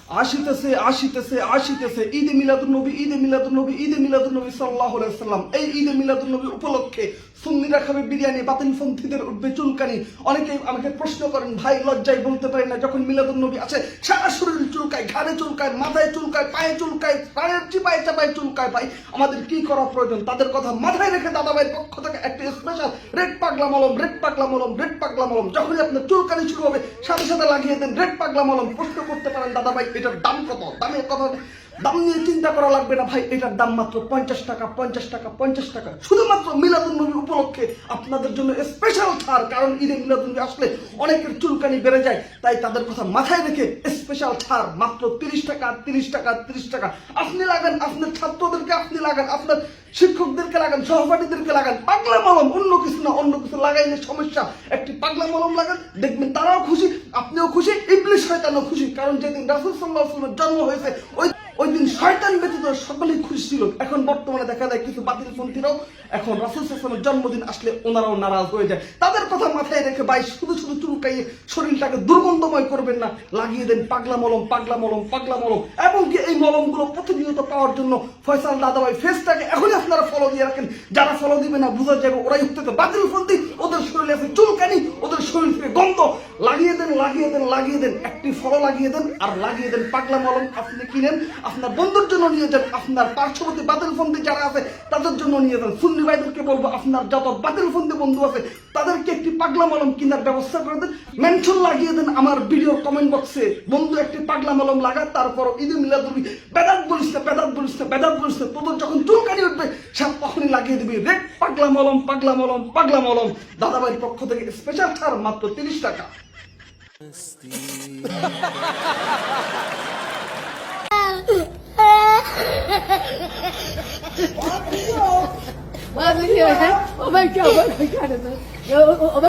আসিতেছে আসিতেছে আসিতেছে ঈদে মিলাদুন্নবী, ঈদে মিলাদুন্নবী, ঈদে মিলাদুন্নবী সাল্লাল্লাহু আলাইহি ওয়াসাল্লাম। এই ঈদে মিলাদুন্নবী উপলক্ষে সুন্নিরা খাবে বিরিয়ানি, বাতিলপন্থীদের উঠবে চুলকানি। অনেকেই আমাকে প্রশ্ন করেন, ভাই লজ্জায় বলতে পারি না, যখন মিলাদুন্নবী আছে সারা শরীর চুলকায়, ঘাড়ে চুলকায়, মাথায় চুলকায়, পায়ে চুলকায়, পায়ের চিপায় চাপায় চুলকায়। ভাই আমাদের কি করা প্রয়োজন? তাদের কথা মাথায় রেখে দাদাভাইয়ের পক্ষ থেকে একটা স্পেশাল রেড পাগলা মলম, রেড পাগলা মলম, রেড পাগলা মলম। যখনই আপনার চুলকানি শুরু হবে সাথে সাথে লাগিয়ে দেন রেড পাগলা মলম। প্রশ্ন করতে পারেন, দাদাভাই এটার দাম কত? দামের কথা দাম নিয়ে চিন্তা করা লাগবে না ভাই, এটার দাম মাত্র 50 টাকা, 50 টাকা, 50 টাকা। শুধুমাত্র মিলাদুন্নবী উপলক্ষে আপনাদের জন্য স্পেশাল ছাড়। কারণ ঈদে মিলাদুন্নবী আসলে অনেকের চুলকানি বেড়ে যায়, তাই তাদের কথা মাথায় রেখে স্পেশাল ছাড় মাত্র 30 টাকা, 30 টাকা, 30 টাকা। আপনি লাগান, আপনার ছাত্রদেরকে আপনি লাগান, আপনার শিক্ষকদেরকে লাগান, সহপাঠীদেরকে লাগান। পাগলা মলম, অন্য কিছু না, অন্য কিছু লাগাইলে সমস্যা। একটি পাগলা মলম লাগান, দেখবেন তারাও খুশি, আপনিও খুশি, ইবলিশ শয়তানও খুশি। কারণ যেদিন রাসূল সাল্লাল্লাহু আলাইহি ওয়াসাল্লামের জন্ম হয়েছে ওই দিন শয়তান ব্যতীত সকলেই খুশি ছিল। এখন বর্তমানে দেখা যায় কিছু বাতিলপন্থীরাও এখন রাসূল সাল্লাল্লাহু আলাইহি ওয়াসাল্লামের জন্মদিন আসলে ওনারাও নারাজ হয়ে যায়। তাদের কথা মাথায় রেখে ভাই শুধু শুধু চুলকাইয়ে শরীরটাকে দুর্গন্ধময় করবেন না, লাগিয়ে দেন পাগলা মলম, পাগলা মলম, পাগলা মলম। এবং কি এই মলমগুলো প্রতিনিয়ত পাওয়ার জন্য ফয়সাল দাদাভাই ফেসটাকে এখনই আপনারা ফলো দিয়ে রাখেন। যারা ফলো দিবে না বুঝা যাবে ওরাই হতে বাতিলপন্থী, ওদের শরীরে আছে চুলকানি, ওদের শরীর থেকে গন্ধ। লাগিয়ে দেন, লাগিয়ে দেন, লাগিয়ে দেন, একটি ফলো লাগিয়ে দেন আর লাগিয়ে দেন পাগলা মলম। আপনি কিনেন, আপনার বন্ধুর জন্য নিয়ে যান, আপনার পার্শ্ববর্তী বাতিলপন্থী যারা আছে তাদের জন্য নিয়ে যান। সুন্নি ভাইদেরকে বলবো, আপনার যত বাতিলপন্থী বন্ধু আছে তাদেরকে একটি পাগলা মলম কেনার ব্যবস্থা করে দেন। মেনশন লাগিয়ে দেন আমার ভিডিওর কমেন্ট বক্সে, বন্ধু একটি পাগলা মলম লাগা। তারপর ঈদে মিলাদুন্নবী বেদাত বলিস না, বেদাত বলিস না, বেদাত বলিস না। তোদের যখন চুলকানি উঠবে সব তখনই লাগিয়ে দিবি রেড পাগলা মলম, পাগলা মলম, পাগলা মলম। দাদাভাইয়ের পক্ষ থেকে স্পেশাল ছাড় মাত্র 30 টাকা। Oh my God, oh my God.